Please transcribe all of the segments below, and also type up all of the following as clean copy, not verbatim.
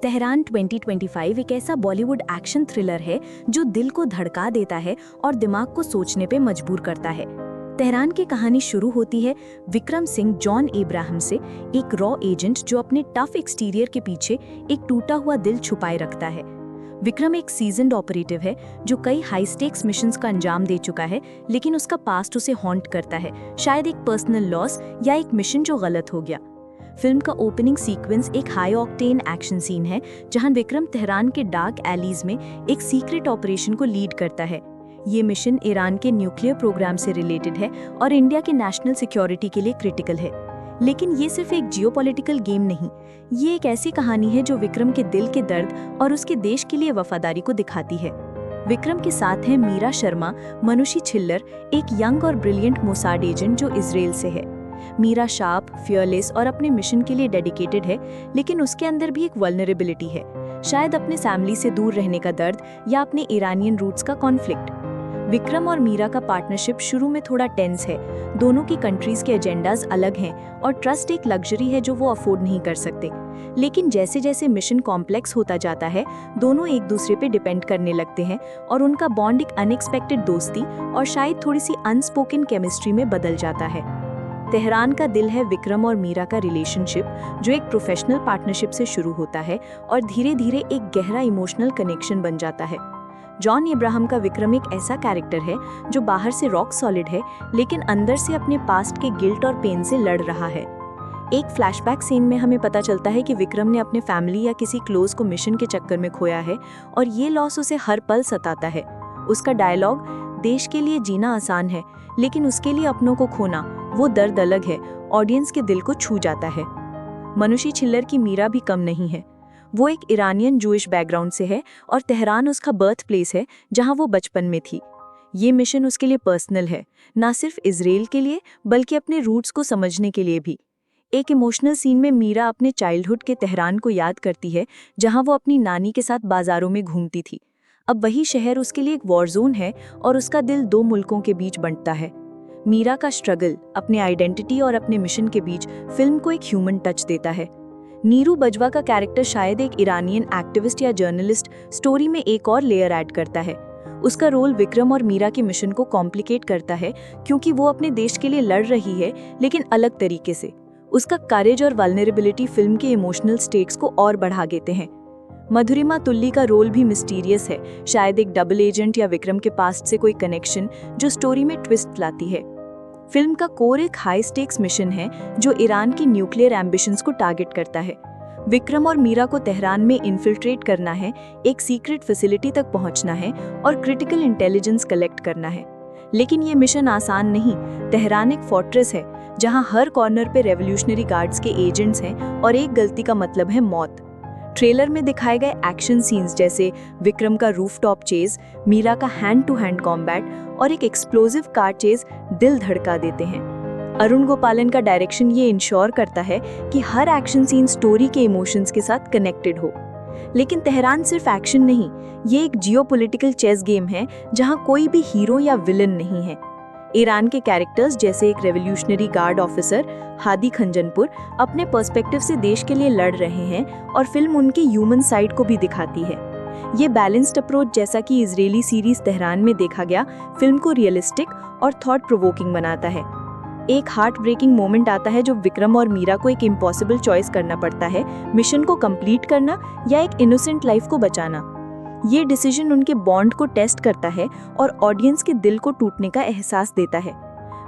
Tehran 2025 एक ऐसा Bollywood action thriller है जो दिल को धड़का देता है और दिमाग को सोचने पे मजबूर करता है। तेहरान की कहानी शुरू होती है विक्रम सिंह जॉन इब्राहिम से, एक रॉ एजेंट जो अपने टफ एक्सटीरियर के पीछे एक टूटा हुआ दिल छुपाए रखता है। विक्रम एक सीजन्ड ऑपरेटिव है जो कई हाई स्टेक्स मिशंस का अंजाम दे चुका है, लेकिन उसका पास्ट उसे हॉन्ट करता है, शायद एक पर्सनल लॉस या एक मिशन जो गलत हो गया। फिल्म का ओपनिंग सीक्वेंस एक हाई ऑक्टेन एक्शन सीन है जहां विक्रम तेहरान के डार्क एलीज में एक सीक्रेट ऑपरेशन को लीड करता है। ये मिशन ईरान के न्यूक्लियर प्रोग्राम से रिलेटेड है और इंडिया के नेशनल सिक्योरिटी के लिए क्रिटिकल है। लेकिन ये सिर्फ एक जियोपॉलिटिकल गेम नहीं, ये एक ऐसी कहानी है जो विक्रम के दिल के दर्द और उसके देश के लिए वफादारी को दिखाती है। विक्रम के साथ है मीरा शर्मा, मनुषी छिल्लर, एक यंग और ब्रिलियंट मोसाड एजेंट जो इजराइल से है। मीरा शार्प, फियरलेस और अपने मिशन के लिए डेडिकेटेड है, लेकिन उसके अंदर भी एक वल्नरेबिलिटी है, शायद अपने फैमिली से दूर रहने का दर्द या अपने ईरानियन रूट्स का कॉन्फ्लिक्ट। विक्रम और मीरा का पार्टनरशिप शुरू में थोड़ा टेंस है, दोनों की कंट्रीज के एजेंडाज अलग हैं और ट्रस्ट एक लग्जरी है जो वो अफोर्ड नहीं कर सकते। लेकिन जैसे जैसे मिशन कॉम्प्लेक्स होता जाता है, दोनों एक दूसरे पे डिपेंड करने लगते हैं और उनका बॉन्ड एक अनएक्सपेक्टेड दोस्ती और शायद थोड़ी सी अनस्पोकन केमिस्ट्री में बदल जाता है। तेहरान का दिल है विक्रम और मीरा का रिलेशनशिप, जो एक प्रोफेशनल पार्टनरशिप से शुरू होता है और धीरे धीरे एक गहरा इमोशनल कनेक्शन बन जाता है। जॉन इब्राहिम का विक्रम एक ऐसा कैरेक्टर है जो बाहर से रॉक सॉलिड है, लेकिन अंदर से अपने पास्ट के गिल्ट और पेन से लड़ रहा है। एक फ्लैशबैक सीन में हमें पता चलता है कि विक्रम ने अपने फैमिली या किसी क्लोज को मिशन के चक्कर में खोया है और ये लॉस उसे हर पल सताता है। उसका डायलॉग, देश के लिए जीना आसान है लेकिन उसके लिए अपनों को खोना, वो दर्द अलग है, ऑडियंस के दिल को छू जाता है। मनुषी छिल्लर की मीरा भी कम नहीं है। वो एक ईरानियन जूइश बैकग्राउंड से है और तेहरान उसका बर्थ प्लेस है जहां वो बचपन में थी। ये मिशन उसके लिए पर्सनल है, ना सिर्फ इजराइल के लिए बल्कि अपने रूट्स को समझने के लिए भी। एक इमोशनल सीन में मीरा अपने चाइल्डहुड के तेहरान को याद करती है जहां वो अपनी नानी के साथ बाजारों में घूमती थी। अब वही शहर उसके लिए एक वॉर जोन है और उसका दिल दो मुल्कों के बीच बंटता है। मीरा का स्ट्रगल अपने आइडेंटिटी और अपने मिशन के बीच फिल्म को एक ह्यूमन टच देता है। नीरू बजवा का कैरेक्टर शायद एक ईरानियन एक्टिविस्ट या जर्नलिस्ट स्टोरी में एक और लेयर ऐड करता है। उसका रोल विक्रम और मीरा के मिशन को कॉम्प्लिकेट करता है क्योंकि वो अपने देश के लिए लड़ रही है, लेकिन अलग तरीके से। उसका करेज और वल्नरेबिलिटी फिल्म के इमोशनल स्टेक्स को और बढ़ा देते हैं। मधुरिमा तुल्ली का रोल भी मिस्टीरियस है, शायद एक डबल एजेंट या विक्रम के पास्ट से कोई कनेक्शन जो स्टोरी में ट्विस्ट लाती है। फिल्म का कोर एक हाई स्टेक्स मिशन है जो ईरान की न्यूक्लियर एम्बिशंस को टारगेट करता है। विक्रम और मीरा को तेहरान में इन्फिल्ट्रेट करना है, एक सीक्रेट फैसिलिटी तक पहुंचना है और क्रिटिकल इंटेलिजेंस कलेक्ट करना है। लेकिन ये मिशन आसान नहीं। तेहरान एक फोर्ट्रेस है जहां हर कॉर्नर पे रेवोल्यूशनरी गार्ड्स के एजेंट्स हैं और एक गलती का मतलब है मौत। ट्रेलर में दिखाए गए एक्शन सीन्स जैसे विक्रम का रूफटॉप चेज, मीरा का हैंड टू हैंड कॉम्बैट और एक एक्सप्लोसिव कार चेज दिल धड़का देते हैं। अरुण गोपालन का डायरेक्शन ये इंश्योर करता है कि हर एक्शन सीन स्टोरी के इमोशंस के साथ कनेक्टेड हो। लेकिन तेहरान सिर्फ एक्शन नहीं, ये एक जियोपॉलिटिकल चेस गेम है जहां कोई भी हीरो या विलन नहीं है। ईरान के कैरेक्टर्स जैसे एक revolutionary guard officer Hadi Khanjanpur अपने पर्सपेक्टिव से देश के लिए लड़ रहे हैं और फिल्म उनके ह्यूमन साइड को भी दिखाती है। ये बैलेंस्ड अप्रोच, जैसा कि इजरायली सीरीज तेहरान में देखा गया, फिल्म को रियलिस्टिक और थॉट प्रोवोकिंग बनाता है। एक हार्ट ब्रेकिंग मोमेंट आता है जब विक्रम और मीरा को एक इम्पॉसिबल चॉइस करना पड़ता है, मिशन को कंप्लीट करना या एक इनोसेंट लाइफ को बचाना। ये डिसीजन उनके बॉन्ड को टेस्ट करता है और ऑडियंस के दिल को टूटने का एहसास देता है।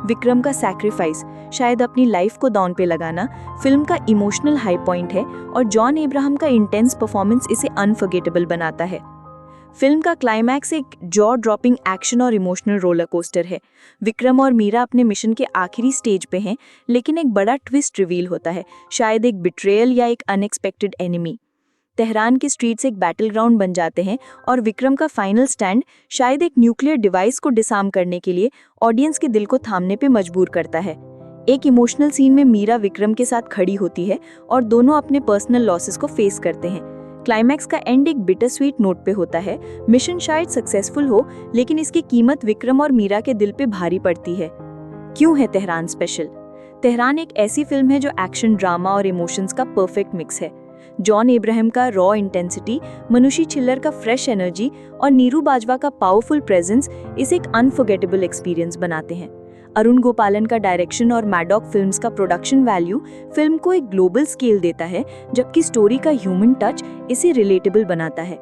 विक्रम का सैक्रिफाइस, शायद अपनी लाइफ को दांव पे लगाना, फिल्म का इमोशनल हाई पॉइंट है और जॉन इब्राहिम का इंटेंस परफॉर्मेंस इसे अनफॉरगेटेबल बनाता है। फिल्म का क्लाइमैक्स एक जॉ ड्रॉपिंग एक्शन और इमोशनल रोलर कोस्टर है। विक्रम और मीरा अपने मिशन के आखिरी स्टेज पे हैं, लेकिन एक बड़ा ट्विस्ट रिवील होता है, शायद एक बिट्रेयल या एक अनएक्सपेक्टेड एनिमी। तेहरान के स्ट्रीट्स एक बैटल ग्राउंड बन जाते हैं और विक्रम का फाइनल स्टैंड शायद एक न्यूक्लियर डिवाइस को डिसार्म करने के लिए ऑडियंस के दिल को थामने पे मजबूर करता है। एक इमोशनल सीन में मीरा विक्रम के साथ खड़ी होती है और दोनों अपने पर्सनल लॉसेस को फेस करते हैं। क्लाइमैक्स का एंड एक बिटर स्वीट नोट पे होता है। मिशन शायद सक्सेसफुल हो, लेकिन इसकी कीमत विक्रम और मीरा के दिल पे भारी पड़ती है। क्यों है तेहरान स्पेशल? तेहरान एक ऐसी फिल्म है जो एक्शन, ड्रामा और इमोशंस का परफेक्ट मिक्स है। जॉन एब्राहम का रॉ इंटेंसिटी, मनुषी छिल्लर का फ्रेश एनर्जी और नीरू बाजवा का पावरफुल प्रेजेंस इसे एक अनफॉरगेटेबल एक्सपीरियंस बनाते हैं। अरुण गोपालन का डायरेक्शन और मैडॉक फिल्म्स का प्रोडक्शन वैल्यू फिल्म को एक ग्लोबल स्केल देता है, जबकि स्टोरी का ह्यूमन टच इसे रिलेटेबल बनाता है।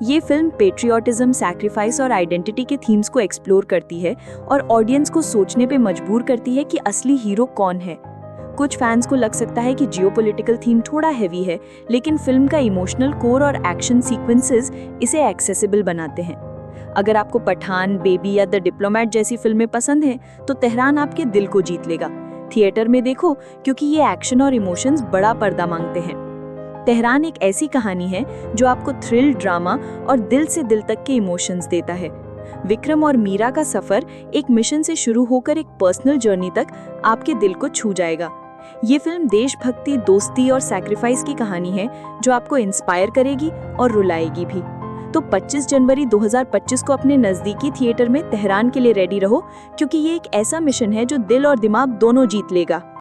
ये फिल्म पेट्रियोटिज्म, सैक्रिफाइस और आइडेंटिटी के थीम्स को एक्सप्लोर करती है और ऑडियंस को सोचने पे मजबूर करती है कि असली हीरो कौन है। कुछ फैंस को लग सकता है कि जियोपॉलिटिकल थीम थोड़ा हैवी है, लेकिन फिल्म का इमोशनल कोर और एक्शन सीक्वेंसेस इसे एक्सेसिबल बनाते हैं। अगर आपको पठान, बेबी या द डिप्लोमेट जैसी फिल्में पसंद हैं, तो तेहरान आपके दिल को जीत लेगा। थिएटर में देखो, क्योंकि ये एक्शन और इमोशंस बड़ा पर्दा मांगते हैं। तेहरान एक ऐसी कहानी है जो आपको थ्रिल, ड्रामा और दिल से दिल तक के इमोशंस देता है। विक्रम और मीरा का सफर एक मिशन से शुरू होकर एक पर्सनल जर्नी तक आपके दिल को छू जाएगा। ये फिल्म देशभक्ति, दोस्ती और सैक्रिफाइस की कहानी है जो आपको इंस्पायर करेगी और रुलाएगी भी। तो 25 जनवरी 2025 को अपने नज़दीकी थिएटर में तेहरान के लिए रेडी रहो, क्योंकि ये एक ऐसा मिशन है जो दिल और दिमाग दोनों जीत लेगा।